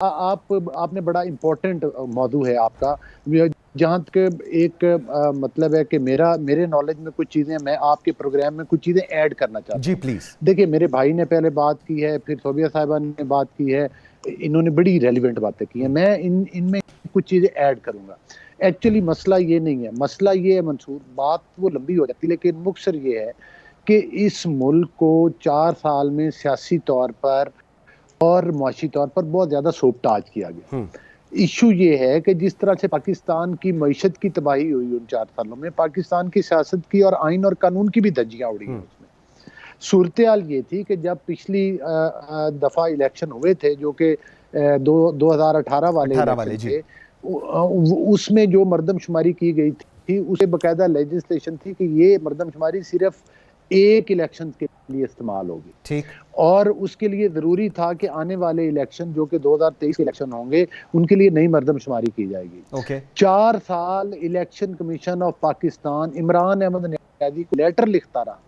आपने बड़ा इम्पोर्टेंट मौजू है आपका। जहाँ तक एक मतलब है कि मेरे नॉलेज में कुछ चीज़ें मैं आपके प्रोग्राम में कुछ चीज़ें ऐड करना चाहता जी हूँ। प्लीज। देखिए, मेरे भाई ने पहले बात की है, फिर सोबिया साहिबा ने बात की है, इन्होंने बड़ी रेलिवेंट बातें की हैं। मैं इनमें कुछ चीज़ें ऐड करूँगा। एक्चुअली मसला ये नहीं है, मसला ये है मंसूर, बात वो लंबी हो जाती है, लेकिन मुख्तसर ये है कि इस मुल्क को 4 साल में सियासी तौर पर और मुआशी तौर पर बहुत ज़्यादा सोबताज किया गया। इश्यू ये है कि जिस तरह से पाकिस्तान की मईशत की तबाही हुई उन 4 सालों में, पाकिस्तान की सियासत की और आइन और कानून की भी धज्जियाँ उड़ी हैं उसमें। सूरत-ए-हाल ये थी कि जब पिछली दफ़ा इलेक्शन हुए थे, जो कि 2018 वाले 18 इलेक्शन वाले जी। थे, उसमें जो मरदमशुमारी की गई थी, उसे बाकायदा लेजिस्लेशन थी कि ये मरदमशुमारी सिर्फ़ एक इलेक्शन के लिए इस्तेमाल होगी। ठीक। और उसके लिए ज़रूरी था कि आने वाले इलेक्शन, जो कि 2023 के इलेक्शन होंगे, उनके लिए नई मरदमशुमारी की जाएगी। ओके। 4 साल election commission of Pakistan Imran Ahmad Niazi को लेटर लिखता रहा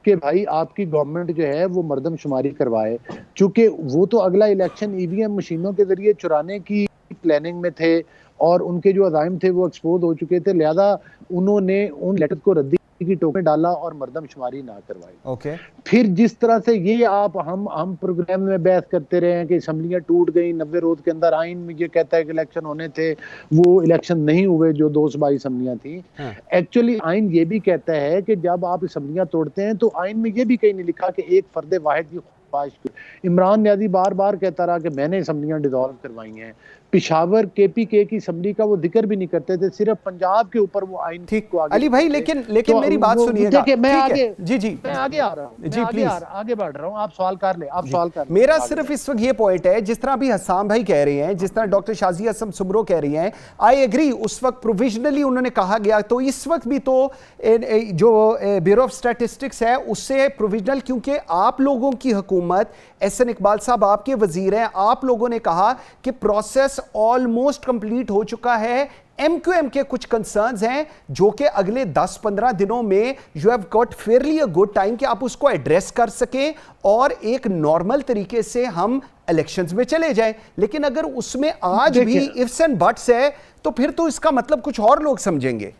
कि भाई आपकी गवर्नमेंट जो है वो मरदमशुमारी करवाए। चूँकि वो तो अगला इलेक्शन ईवीएम मशीनों के ज़रिए चुराने की प्लानिंग में थे और उनके जो अज़ाइम थे वो एक्सपोज़ हो चुके थे, लिहाज़ा उन्होंने उन लेटर को रद्दी की टोक में डाला और मरदमशुमारी ना करवाई। ओके। फिर जिस तरह से ये आप हम प्रोग्राम में बहस करते रहे हैं कि असेंबलियाँ टूट गई 90 रोज़ के अंदर, आइन में ये कहता है कि इलेक्शन होने थे, वो इलेक्शन नहीं हुए जो 2 सूबाई असेंबलियाँ थी। हाँ। एक्चुअली आइन ये भी कहता है कि जब आप असेंबलियाँ तोड़ते हैं तो आइन में ये भी कहीं नहीं लिखा कि एक फर्द वाहिद की ख्वाहिश की। इमरान न्याज़ी बार-बार कहता रहा कि मैंने असेंबलियाँ डिसॉल्व करवाई हैं। पेशावर केपीके की असेंबली का वो ज़िक्र भी नहीं करते थे, सिर्फ पंजाब के ऊपर वो आइन ठीक को आगे अली भाई, बढ़ाते थे। लेकिन तो मेरी बात वो सुनिएगा। देखिए, ठीक है जी जी मैं आगे आ रहा हूँ, जी प्लीज आगे बढ़ रहा हूँ, आप सवाल कर ले, आप जी। सवाल कर ले, मेरा आगे सिर्फ बढ़। इस वक्त ये पॉइंट है, जिस तरह अभी हसाम भाई कह रहे हैं, जिस तरह डॉक्टर शाजिया असम सुमरो कह रही हैं, आई एग्री। उस वक्त प्रोविजनली उन्होंने कहा गया, तो इस वक्त भी तो जो ब्यूरो ऑफ स्टैटिस्टिक्स है उससे प्रोविजनल, क्योंकि आप लोगों की हुकूमत, एहसन इकबाल साहब आपके वजीर हैं, आप लोगों ने कहा कि प्रोसेस ऑलमोस्ट कंप्लीट हो चुका है। एमक्यूएम के कुछ कंसर्न्स हैं जो कि अगले 10-15 दिनों में you have got Fairlie a good time कि आप उसको एड्रेस कर सकें और एक नॉर्मल तरीके से हम इलेक्शंस में चले जाएं। लेकिन अगर उसमें आज भी इफ्स एंड बट्स है तो फिर तो इसका मतलब कुछ और लोग समझेंगे।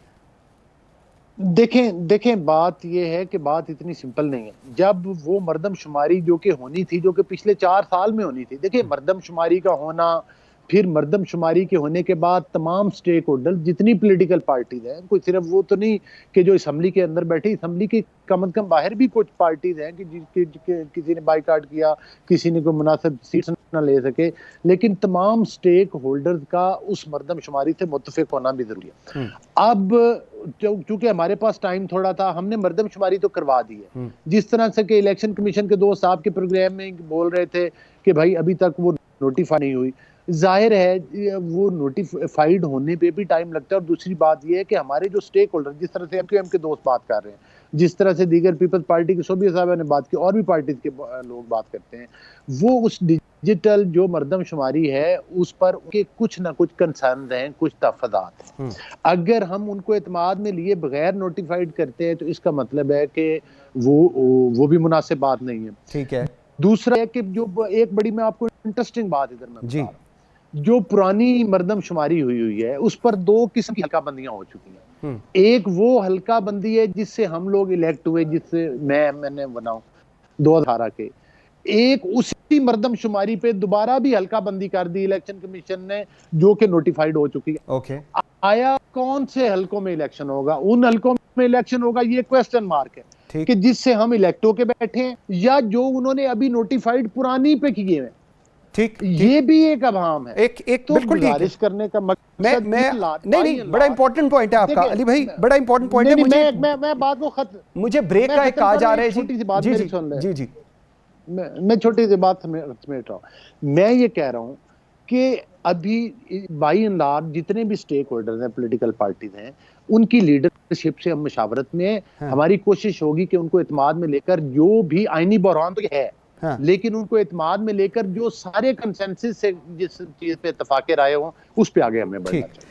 देखें, बात ये है कि बात इतनी सिंपल नहीं है। जब वो मरदमशुमारी जो कि होनी थी, जो कि पिछले 4 साल में होनी थी, देखिए मरदमशुमारी का होना, फिर मरदमशुमारी के होने के बाद तमाम स्टेक होल्डर, जितनी पॉलिटिकल पार्टीज हैं, कोई सिर्फ वो तो नहीं कि जो असेंबली के अंदर बैठी, असेंबली के कम से कम बाहर भी कुछ पार्टीज हैं कि किसी ने बाइकाट किया, किसी ने कोई मुनासिब सीट ना ले सके, लेकिन तमाम स्टेक होल्डर्स का उस मरदमशुमारी से मुत्तफिक होना भी जरूरी है। अब चूंकि हमारे पास टाइम थोड़ा था, हमने मरदमशुमारी तो करवा दी है। जिस तरह से कि इलेक्शन कमीशन के दोस्त आपके प्रोग्राम में बोल रहे थे कि भाई अभी तक वो नोटिफाई नहीं हुई, जाहिर है वो नोटिफाइड होने पे भी टाइम लगता है। और दूसरी बात ये है कि हमारे जो स्टेक होल्डर, जिस तरह से एमक्यूएम के दोस्त बात कर रहे हैं, जिस तरह से दीगर पीपल्स पार्टी के सोबिया साहब ने बात की, और भी पार्टीज के लोग बात करते हैं, वो उस डिजिटल जो मरदमशुमारी है उस पर उनके कुछ ना कुछ कंसर्न हैं, कुछ तहफ़्फ़ुज़ात हैं। अगर हम उनको एतमाद में लिए बगैर नोटिफाइड करते हैं तो इसका मतलब है कि वो भी मुनासिब बात नहीं है। ठीक है। दूसरा है कि जो एक बड़ी, मैं आपको इंटरेस्टिंग बात इधर मैं बता जी। रहा हूँ, जो पुरानी मरदमशुमारी हुई है उस पर 2 किस्म की हल्काबंदियां हो चुकी हैं। एक वो हल्काबंदी है जिससे हम लोग इलेक्ट हुए, जिससे मैंने बनाऊं 2018 के। एक उसी मरदमशुमारी पे दोबारा भी हल्काबंदी कर दी इलेक्शन कमीशन ने, जो कि नोटिफाइड हो चुकी है। ओके। आया कौन से हलकों में इलेक्शन होगा? उन हलकों में इलेक्शन होगा, ये क्वेश्चन मार्क है कि जिससे हम इलेक्ट होके बैठे हैं, या जो उन्होंने अभी नोटिफाइड पुरानी पे किए हैं। ठीक, ये भी एक अभाम है। एक तो बिल्कुल ठीक है। गुजारिश करने का मकसद नहीं, बड़ा इंपॉर्टेंट पॉइंट है आपका अली भाई, बड़ा इंपॉर्टेंट पॉइंट है। मुझे मैं बात को मुझे ब्रेक का एक कहा जा रहा है। छोटी सी बात मेरी सुन ले। जी जी। मैं छोटी सी बात समेट रहा हूं। मैं ये कह रहा हूं कि अभी बाई एंड लार्ज जितने भी स्टेक होल्डर्स हैं, पॉलिटिकल पार्टीज हैं, उनकी लीडरशिप से हम मशावरत में हमारी कोशिश होगी कि उनको एतमाद में लेकर, जो भी आईनी बहरान तो है, लेकिन उनको एतमाद में लेकर जो सारे कंसेंसस से जिस चीज पे इत्तफाक राय हो, उस पे आगे हमें बढ़ना चाहिए।